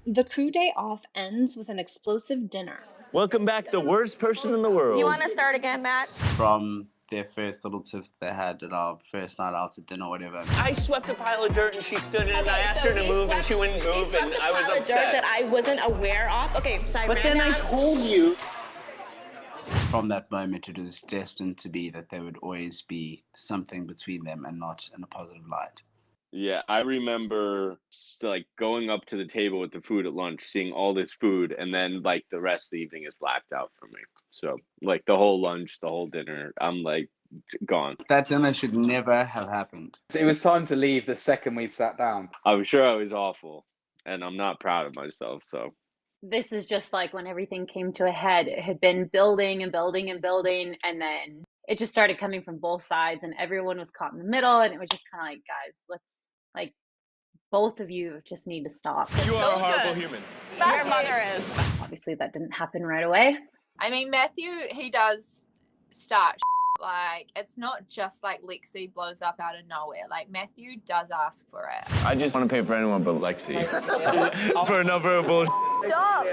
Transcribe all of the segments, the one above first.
The crew day off ends with an explosive dinner. Welcome back, the worst person in the world. You want to start again, Matt? From their first little tiff they had at our first night out at dinner or whatever. I swept a pile of dirt and she stood in it and I asked her to move and she wouldn't move and I was upset. Dirt that I wasn't aware of. Okay, sorry. But then I told you. From that moment, it was destined to be that there would always be something between them and not in a positive light. Yeah, I remember like going up to the table with the food at lunch, seeing all this food, and then like the rest of the evening is blacked out for me. So like the whole lunch, the whole dinner, I'm like gone. That dinner should never have happened. It was time to leave the second we sat down. I'm sure I was awful, and I'm not proud of myself. So This is just like when everything came to a head. It had been building and building and building, and then it just started coming from both sides, and everyone was caught in the middle, and it was just kind of like, guys, let's, like, both of you just need to stop. You are a horrible human. Your mother is. Obviously, that didn't happen right away. I mean, Mathew, he does start like, it's not just like Lexi blows up out of nowhere. Like, Mathew does ask for it. I just want to pay for anyone but Lexi. For a number of bullshit. Stop.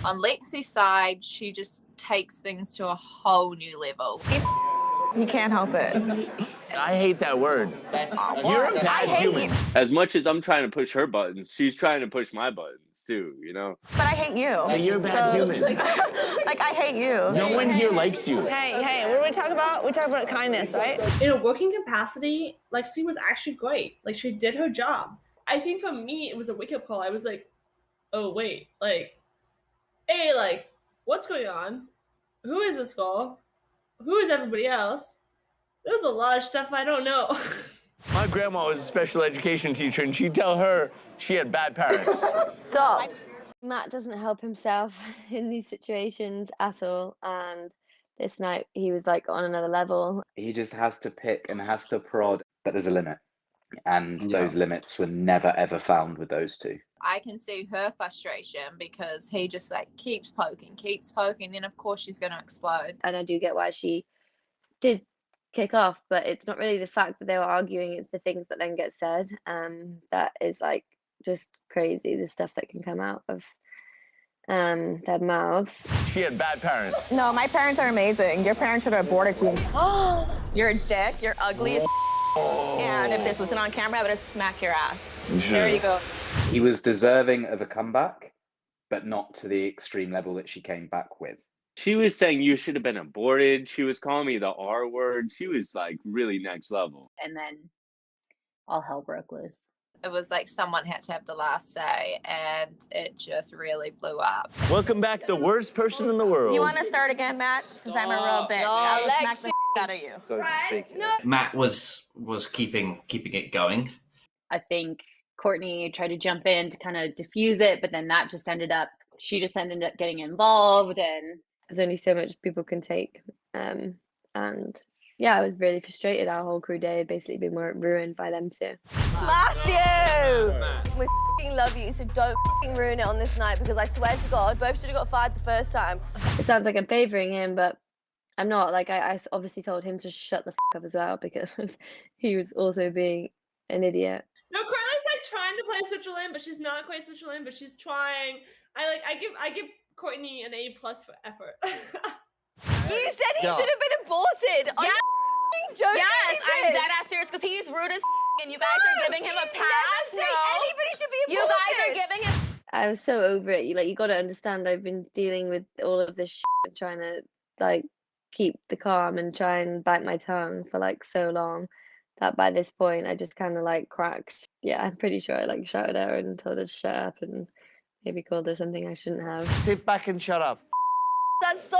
On Lexi's side, she just takes things to a whole new level. You can't help it. I hate that word. You're a bad human. as much as I'm trying to push her buttons, she's trying to push my buttons too, you know? But I hate you. You're a bad human. Like, I hate you. No one here likes you. Hey, what do we talk about? We talk about kindness, right? In a working capacity, Lexi was actually great. Like, she did her job. I think for me, it was a wake-up call. I was like, oh, wait, like, hey, like, what's going on? Who is this girl? Who is everybody else? There's a lot of stuff I don't know. My grandma was a special education teacher, and she'd tell her she had bad parents. Stop. Matt doesn't help himself in these situations at all, and this night he was like on another level. He just has to pick and has to prod, but there's a limit. And those limits were never, ever found with those two. I can see her frustration because he just like keeps poking, then of course she's going to explode. And I do get why she did kick off, but it's not really the fact that they were arguing, it's the things that then get said. That is like just crazy, the stuff that can come out of their mouths. She had bad parents. No, my parents are amazing. Your parents should have aborted you. You're a dick, you're ugly as and if this wasn't on camera, I would have smacked your ass. There you go. He was deserving of a comeback, but not to the extreme level that she came back with. She was saying you should have been aborted. She was calling me the R word. She was like really next level. And then all hell broke loose. It was like someone had to have the last say, and it just really blew up. Welcome back, the worst person in the world. You want to start again, Matt? Because I'm a real bitch. I'll smack the out of you. Matt was keeping it going. I think Courtney tried to jump in to kind of diffuse it, but then she just ended up getting involved, and there's only so much people can take. And yeah, I was really frustrated. Our whole crew day had basically been ruined by them too. Matthew! We love you, so don't ruin it on this night, because I swear to God, both should have got fired the first time. It sounds like I'm favouring him, but I'm not. Like, I obviously told him to shut the up as well, because he was also being an idiot. No, Courtney's like trying to play social in, but she's not quite social in, but she's trying. I give Courtney an A+ for effort. You said he should have been aborted. Are you joking? Yes, I'm dead ass serious, because he's rude as and you guys are giving him a pass. No, anybody should be You aborted. guys are giving him. I was so over it. You got to understand. I've been dealing with all of this and trying to like keep the calm and try and bite my tongue for like so long that by this point I just kind of like cracked. Yeah, I'm pretty sure I like shouted at her and told her to shut up and maybe called her something I shouldn't have. Sit back and shut up. That's so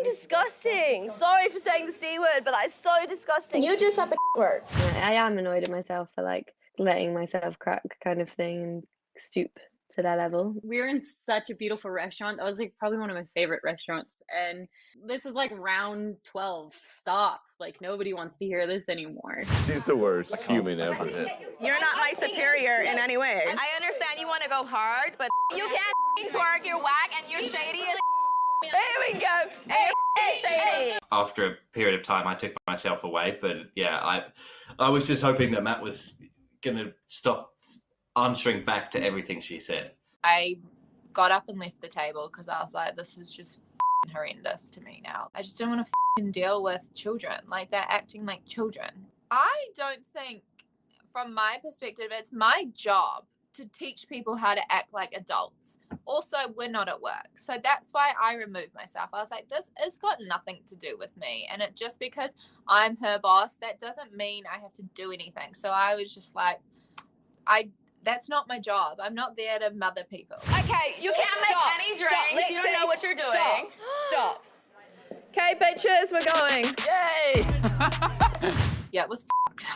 disgusting. Sorry for saying the C word, but that's so disgusting. You just said the word. I am annoyed at myself for like letting myself crack kind of thing and stoop to that level. We were in such a beautiful restaurant. That was like probably one of my favorite restaurants. And this is like round 12. Stop. Like, nobody wants to hear this anymore. She's the worst human ever. You're not my superior in any way. I understand you want to go hard, but you can't twerk, you're whack, and you're shady as Here we go. Hey, shady. After a period of time, I took myself away, but yeah, I was just hoping that Matt was gonna stop answering back to everything she said. I got up and left the table because I was like, this is just horrendous to me now. I just don't want to deal with children. Like, they're acting like children. I don't think, from my perspective, it's my job to teach people how to act like adults. Also, we're not at work. So that's why I removed myself. I was like, this has got nothing to do with me. And it just because I'm her boss, that doesn't mean I have to do anything. So I was just like, that's not my job. I'm not there to mother people. Okay, you can't make any drinks. Lexi, you don't know what you're doing. Stop. Okay, bitches, we're going. Yay! Yeah, it was fucked.